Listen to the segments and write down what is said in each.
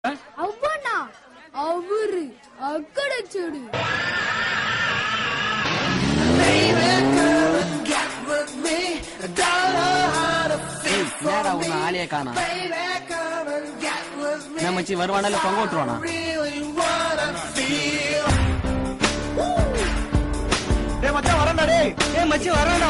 అవ్వనా అవురు అక్కడ చూడు நேரா உன்ன ஆளையே காணா நம்ம மச்சி வருவானால தொங்க விட்டுருவானா மச்சான் வரண்டா டேய் மச்சி வரான்டா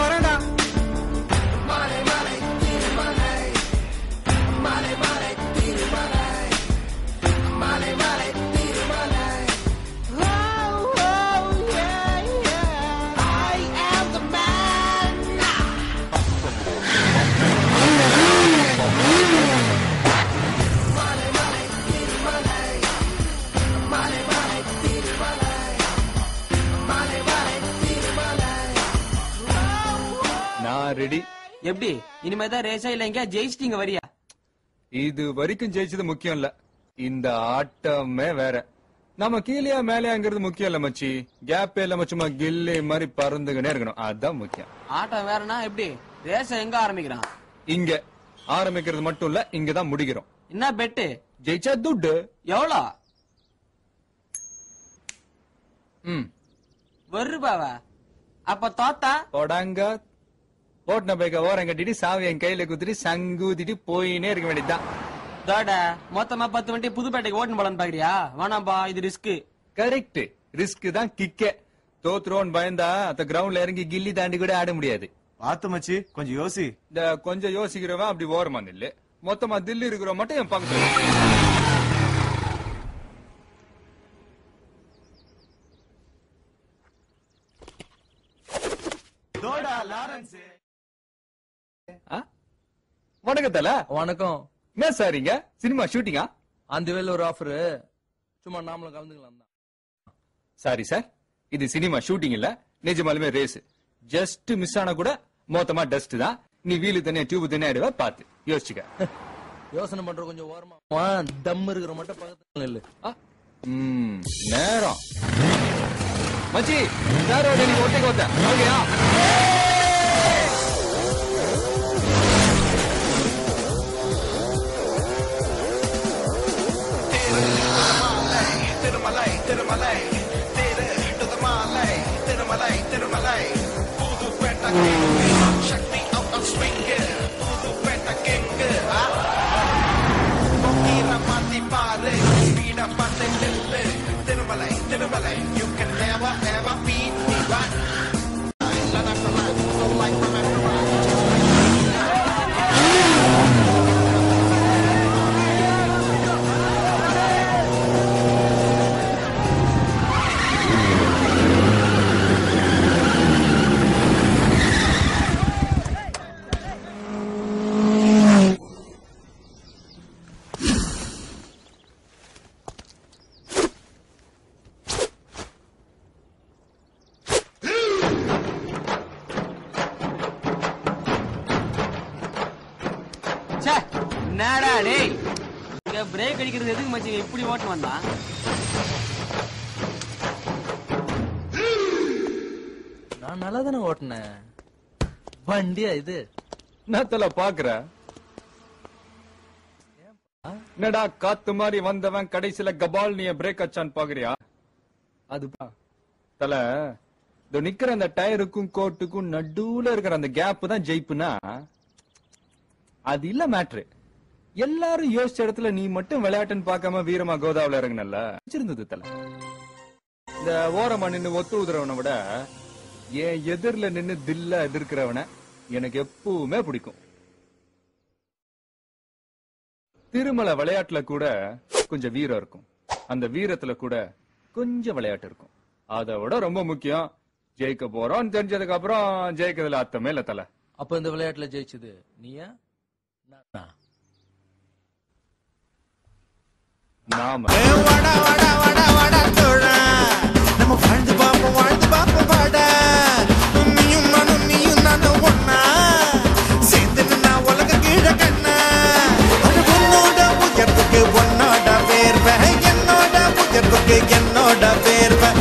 நான் ரெடி. எப்படி இனிமேதான் ரேஸா இல்ல எங்க ஜெயிச்சிட்டீங்க வரியா? இது வரைக்கும் ஜெயிச்சது முக்கியம் இல்ல, இந்த ஆட்டமே வேற. நம்ம கீழே மேலேங்கிறது முக்கியம் இல்ல மச்சி, கேப் இல்லாம சும்மா கில்லி மாதிரி பறந்துகினே இருக்கணும், அதுதான் முக்கியம். ஆட்டம் வேறனா எப்படி? ரேஸ எங்க ஆரம்பிக்கிறான்? இங்க ஆரம்பிக்கிறது மட்டும் இல்ல, இங்கதான் முடிக்கிறோம். என்ன பெட்டு? ஜெயிச்சா துட்டு. எவ்வளோ? ₹1. அப்ப தோத்தா போடாங்க. ஓட்டின பைக்க ஓரம் கட்டிட்டு சாவி என் கையில குத்துட்டு சங்கூத்திட்டு போயினே இருக்க வேண்டியதுதான். தோட மொத்தமா 10 வண்டி புதுப்பேட்டைக்கு ஓட்டுன்னு போலான்னு பாக்குறியா? வேணாம்பா, இது ரிஸ்க். கரெக்ட், ரிஸ்க் தான் கிக்கே. தோத்துருவோன்னு பயந்தா அந்த கிரவுண்ட்ல இறங்கி கில்லி தாண்டி கூட ஆட முடியாது. பாத்து மச்சி, கொஞ்சம் யோசி. இந்த கொஞ்சம் யோசிக்கிறவன் அப்படி ஓரமா நில்லு, மொத்தமா தில்லி இருக்கிற மட்டும் என் பக்கத்துல. வணக்கம் தல. வணக்கம். என்ன சாரிங்க, சினிமா ஷூட்டிங்கா? அந்த வேலை ஒரு ஆஃபர், சும்மா நாமளும் கலந்துக்கலாம் தான். சாரி சார், இது சினிமா ஷூட்டிங் இல்ல, நிஜமாலுமே ரேஸ். ஜஸ்ட் மிஸ் ஆனா கூட மொத்தமா டஸ்ட் தான். நீ வீலு தனியா டியூப் தனியா ஆடுவ, பாத்து யோசிச்சுக்க. யோசனை பண்ற கொஞ்சம் ஓரமா தம் இருக்கிற மட்டும் பக்கத்துல இல்ல. நேரம் மச்சி, நேரம் நீ ஒட்டை கோத்த ஓகேயா? You can never ever beat me, right? So like என்னடா டேய், இங்க பிரேக் அடிக்கிறது எதுக்கு மச்சி இப்படி ஓட்டு வந்தா? நான் நல்லா தானே ஓட்டினேன் வண்டியா இது. என்னத்தல பாக்குற? என்னடா காத்து மாதிரி வந்தவன் கடைசியில கபால் நீ பிரேக் அச்சான்னு பாக்குறியா? அதுப்பா தல, இதோ நிக்கிற அந்த டயருக்கும் கோட்டுக்கும் நடுவுல இருக்கிற அந்த கேப் தான் ஜெயிப்புனா அது இல்ல மேட்ரு. எல்லாரும் யோசிச்ச இடத்துல நீ மட்டும் விளையாட்டுன்னு பார்க்காம வீரமா கோதாவில இறங்கினல்ல, வச்சிருந்தது தல. இந்த ஓரமா நின்னு ஒத்து உதுறவனை விட என் எதிரில நின்னு தில்ல எதிர்க்கிறவன எனக்கு எப்பவுமே பிடிக்கும். திருமலை விளையாட்டுல கூட கொஞ்சம் வீரம் இருக்கும், அந்த வீரத்துல கூட கொஞ்சம் விளையாட்டு இருக்கும். அதை விட ரொம்ப முக்கியம், ஜெயிக்க போறோம் தெரிஞ்சதுக்கு அப்புறம் ஜெயிக்கிறதுல அர்த்தமே இல்ல தல. அப்ப இந்த விளையாட்டுல ஜெயிச்சது நீயா நாம? நம்ம வாழ்ந்து பாப்போம் வாடா, நீயும் நானும் ஒன்னா சேர்ந்து நின்னா உலக கீழ கண்ணா. உன்னோட உயர்வுக்கு உன்னோட வேர்வை, என்னோட உயர்வுக்கு என்னோட வேர்வை.